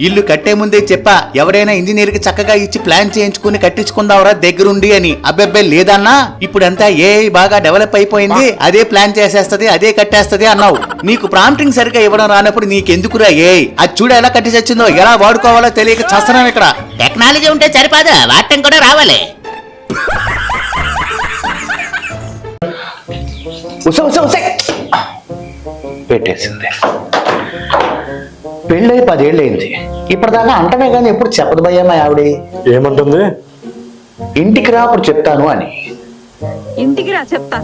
ఇల్లు కట్టే ముందే చెప్పా, ఎవరైనా ఇంజనీర్ కి చక్కగా ఇచ్చి ప్లాన్ చేయించుకుని కట్టించుకుందావరా దగ్గరుండి అని. అబ్బెబ్బే లేదన్నా, ఇప్పుడంతా ఏఐ బాగా డెవలప్ అయిపోయింది, అదే ప్లాన్ చేసేస్తది, అదే కట్టేస్తది అన్నావు. నీకు ప్రాంప్టింగ్ సరిగ్గా ఇవ్వడం రానప్పుడు నీకెందుకురా ఏఐ? అది చూడ ఎలా కట్టి చచ్చిందో, ఎలా వాడుకోవాలో తెలియక చస్తున్నాం ఇక్కడ. టెక్నాలజీ ఉంటే సరిపోదా, వాడటం కూడా రావాలి. పెట్టేసింది. పెళ్ళై 10 ఏళ్ళయింది, ఇప్పటిదాకా అంటమే కానీ ఎప్పుడు చెప్పదు భయ్యా మా ఆవిడ. ఏమంటుంది? ఇంటికి రా అప్పుడు చెప్తాను అని. ఇంటికి రా చెప్తా.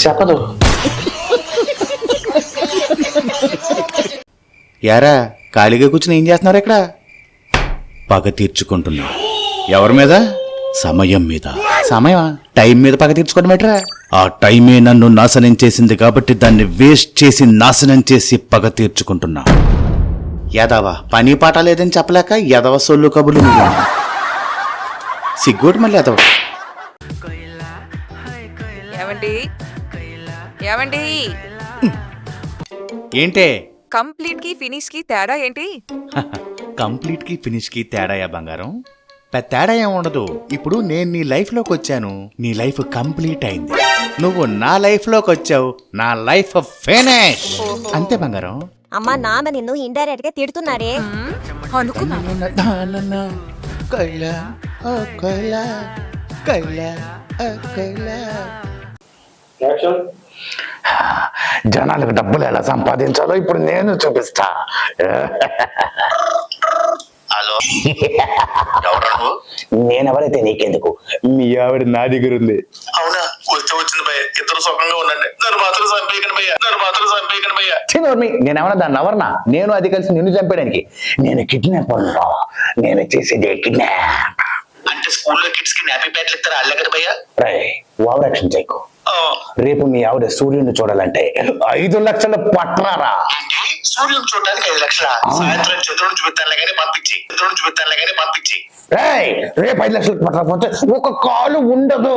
చెప్పదు. యారా ఖాళీగా కూర్చుని ఏం చేస్తున్నారు ఇక్కడ? పగ తీర్చుకుంటున్నా. ఎవరి మీద? సమయం మీద. సమయమా? టైం మీద పగ తీర్చుకోవడమేట్రా? ఆ టైమే నన్ను నాశనం చేసింది కాబట్టి దాన్ని వేస్ట్ చేసి నాశనం చేసి పగ తీర్చుకుంటున్నా. యదవ పని పాట లేదని చెప్పలేక యదవ సొల్లు కబుర్లు. సిగ్గోటి మళ్ళీ యదవ. ఏమండి ఏంటే? కంప్లీట్ కి ఫినిష్ కి తేడా ఏంటి? కంప్లీట్ కి ఫినిష్ కి తేడాయా బంగారం? పెద్ద తేడా ఏం ఉండదు. ఇప్పుడు నేను నీ లైఫ్ లోకి వచ్చాను, నీ లైఫ్ కంప్లీట్ అయింది. నువ్వు నా లైఫ్ లోకి వచ్చావు, నా లైఫ్ ఫినిష్. అంతే బంగారం. అమ్మా నాన్న నిన్ను ఇండైరెక్ట్ గా తిడుతున్నారే. జనాలకు డబ్బులు ఎలా సంపాదించాలో ఇప్పుడు నేను చూపిస్తా. హలో, ఎవరు? నేనెవరైతే నీకెందుకు, మీ ఆవిడ నా దగ్గర ఉంది. అవునా? వచ్చింది భయ్య, ఇద్దరు సుఖంగా ఉండండి. నన్ను మాత్రం చంపేయకండి భయ్య, నన్ను మాత్రం చంపేయకండి భయ్య. నేనేమన్నా దాన్ని ఎవరన్నా? నేను అది కలిసి నిన్ను చంపేయడానికి. నేను కిడ్నాప్ అన్నా, నేను చేసేది కిడ్నాప్. అంటే స్కూల్లో కిడ్స్ కి నాపీ ప్యాట్లు ఇస్తారు అల్లే కదా భయ్య? ఓవర్ యాక్షన్ చేయకు. రేపు మీ ఆవిడ సూర్యుడిని చూడాలంటే 5 లక్షలు పట్టరారా? సూర్యుని చూడడానికి 5 లక్షల? సాయంత్రం చంద్రుడిని చూపిస్తానులే కానీ పంపించి. రేపు 5 లక్షలు పట్టకపోతే ఒక కాలు ఉండదు.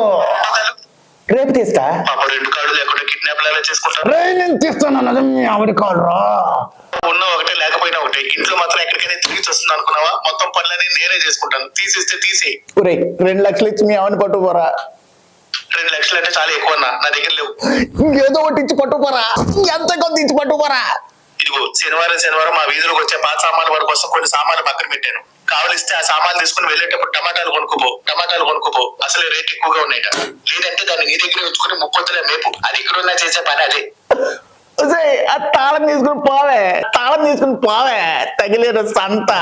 రేపు తీస్తా. అప్పుడు 2 కాళ్ళు లేకుండా కిడ్నాప్ ఎలా చేసుకుంటారు? నేను తీస్తాను అన్నది మీ ఆవిడ కాలు రా. ఉన్న ఒకటే లేకపోయినా ఒకటే. ఇంట్లో మాత్రం ఎక్కడికైనా తిరిగి వస్తుంది అనుకున్నావా? మొత్తం పనులన్నీ నేనే చేసుకుంటాను. తీసేస్తే తీసే. 2 లక్షలు ఇచ్చి మీ ఆవిడ పట్టుకోరా. 2 లక్షలు అంటే చాలా ఎక్కువ అన్నా, నా దగ్గర లేవు. ఏదో ఒకటి ఇచ్చి పట్టుకోరా, ఎంత కొంత ఇచ్చి పట్టుకోరా. ఇదిగో శనివారం మా వీధిలోకి వచ్చే పాత సామాన్ల వారి కోసం కొన్ని సామాన్లు పక్కన పెట్టాను. కావలిస్తే ఆ సామాన్లు తీసుకుని వెళ్ళేటప్పుడు టమాటాలు కొనుక్కోపో. అసలు రేట్ ఎక్కువగా ఉన్నాయట. లేదంటే దాన్ని నీ దగ్గర ఉంచుకుని 30 మేపు. అది ఇక్కడ చేసే పని అదే. ఆ తాళం తీసుకుని పోవే, తగిలేరు సంత.